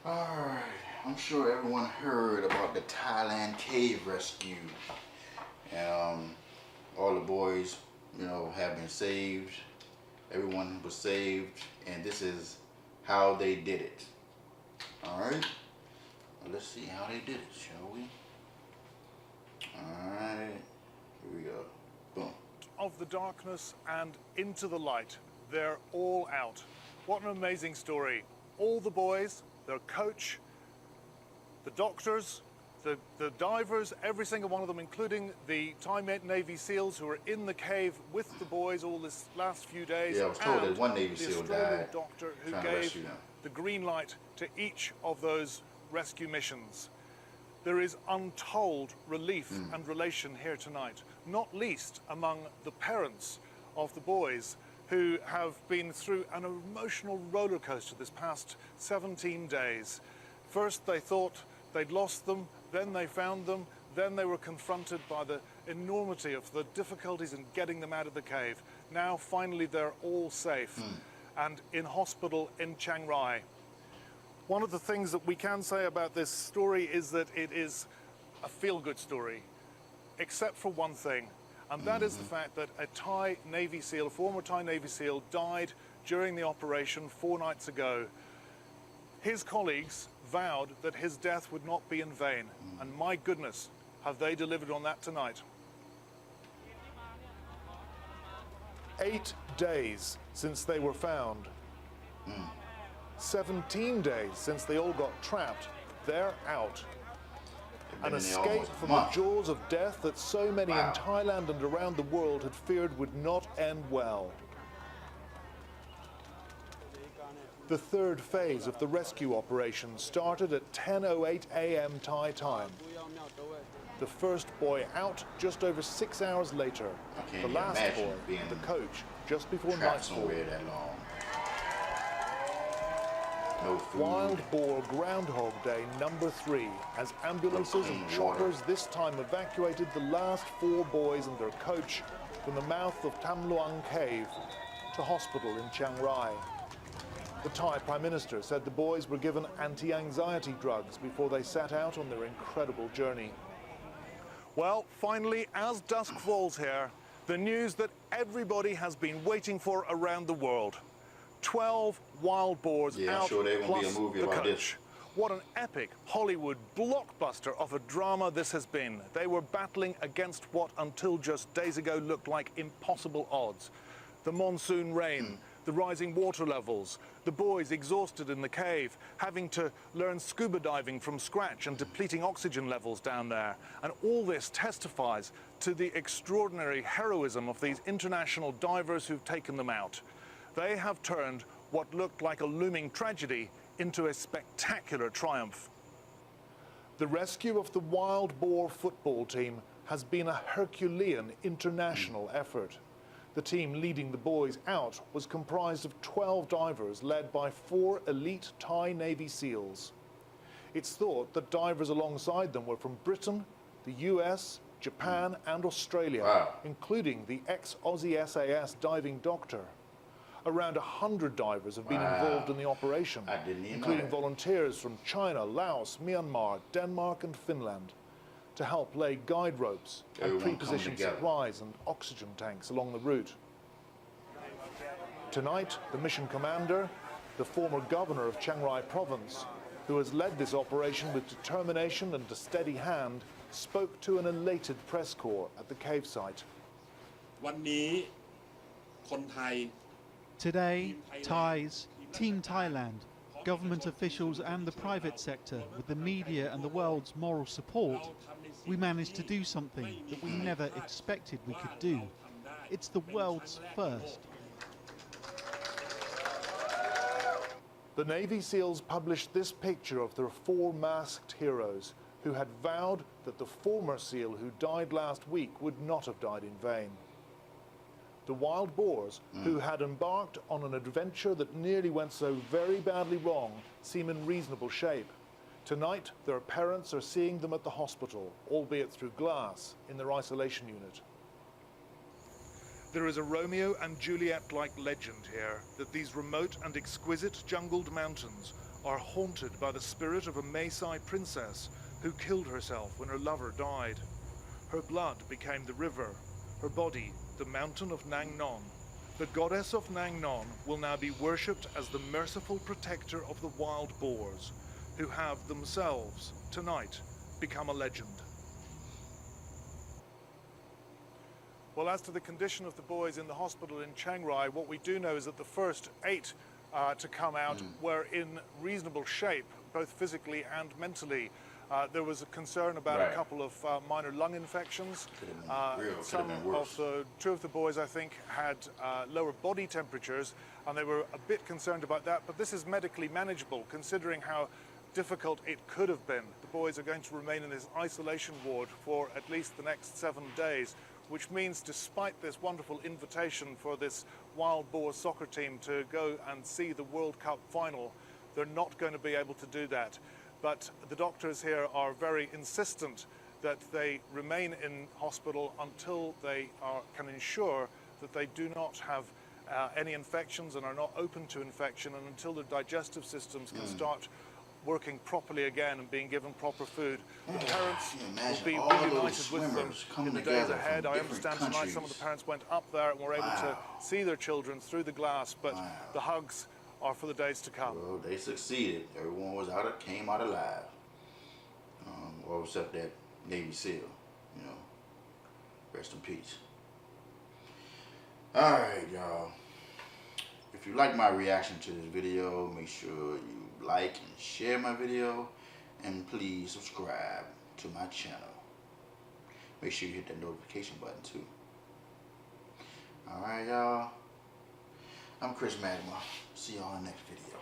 Alright, I'm sure everyone heard about the Thailand cave rescue. And all the boys, have been saved. Everyone was saved, and this is how they did it. Alright, well, let's see how they did it, shall we? Alright, here we go. Boom. Of the darkness and into the light, they're all out. What an amazing story. All the boys, their coach, the doctors, the divers, every single one of them, including the Thai Navy SEALs who were in the cave with the boys all this last few days. Yeah, I was told that one Navy the SEAL Australian died doctor who trying to gave rescue them. the green light to each of those rescue missions. There is untold relief and relation here tonight, not least among the parents of the boys who have been through an emotional roller coaster this past 17 days. First they thought they'd lost them, then they found them, then they were confronted by the enormity of the difficulties in getting them out of the cave. Now finally they're all safe and in hospital in Chiang Rai. One of the things that we can say about this story is that it is a feel-good story, except for one thing, and that is the fact that a Thai Navy SEAL, a former Thai Navy SEAL, died during the operation 4 nights ago. His colleagues vowed that his death would not be in vain, and my goodness, have they delivered on that tonight. 8 days since they were found. 17 days since they all got trapped. They're out. An escape from the jaws of death that so many in Thailand and around the world had feared would not end well. The third phase of the rescue operation started at 10:08 a.m. Thai time. The first boy out just over 6 hours later. The last boy, the coach, just before nightfall. No food. Wild Boar Groundhog Day number 3, as ambulances and choppers this time evacuated the last 4 boys and their coach from the mouth of Tham Luang Cave to hospital in Chiang Rai. The Thai Prime Minister said the boys were given anti-anxiety drugs before they set out on their incredible journey. Well, finally, as dusk falls here, the news that everybody has been waiting for around the world. 12 wild boars out, sure there won't be a plus movie the about coach. What an epic Hollywood blockbuster of a drama this has been. They were battling against what until just days ago looked like impossible odds. The monsoon rain, the rising water levels, the boys exhausted in the cave, having to learn scuba diving from scratch and depleting oxygen levels down there. And all this testifies to the extraordinary heroism of these international divers who've taken them out. They have turned what looked like a looming tragedy into a spectacular triumph. The rescue of the wild boar football team has been a Herculean international effort. The team leading the boys out was comprised of 12 divers led by 4 elite Thai Navy SEALs. It's thought that divers alongside them were from Britain, the US, Japan and Australia, including the ex-Aussie SAS diving doctor. Around 100 divers have been involved in the operation, including volunteers from China, Laos, Myanmar, Denmark and Finland, to help lay guide ropes and pre-position supplies and oxygen tanks along the route. Tonight, the mission commander, the former governor of Chiang Rai province, who has led this operation with determination and a steady hand, spoke to an elated press corps at the cave site. Today, Thais, Team Thailand, government officials and the private sector, with the media and the world's moral support, we managed to do something that we never expected we could do. It's the world's first. The Navy SEALs published this picture of their 4 masked heroes who had vowed that the former SEAL who died last week would not have died in vain. The wild boars, who had embarked on an adventure that nearly went so very badly wrong, seem in reasonable shape. Tonight, their parents are seeing them at the hospital, albeit through glass, in their isolation unit. There is a Romeo and Juliet-like legend here that these remote and exquisite jungled mountains are haunted by the spirit of a Maasai princess who killed herself when her lover died. Her blood became the river, her body the mountain of Nang Non. The goddess of Nang Non will now be worshipped as the merciful protector of the wild boars, who have themselves, tonight, become a legend. Well, as to the condition of the boys in the hospital in Chiang Rai, what we do know is that the first 8 to come out were in reasonable shape, both physically and mentally. There was a concern about a couple of minor lung infections. Two of the boys, I think, had lower body temperatures, and they were a bit concerned about that. But this is medically manageable, considering how difficult it could have been. The boys are going to remain in this isolation ward for at least the next 7 days, which means despite this wonderful invitation for this wild boar soccer team to go and see the World Cup final, they're not going to be able to do that. But the doctors here are very insistent that they remain in hospital until they can ensure that they do not have any infections and are not open to infection, and until their digestive systems can start working properly again and being given proper food. The parents will be reunited with them in the days ahead. I understand tonight some of the parents went up there and were able to see their children through the glass, but the hugs are for the days to come. Well, they succeeded. Everyone was came out alive. All except that Navy SEAL, you know. Rest in peace. Alright, y'all. If you like my reaction to this video, make sure you like and share my video, and please subscribe to my channel. Make sure you hit that notification button too. Alright, y'all. I'm Chris Magma. See y'all in the next video.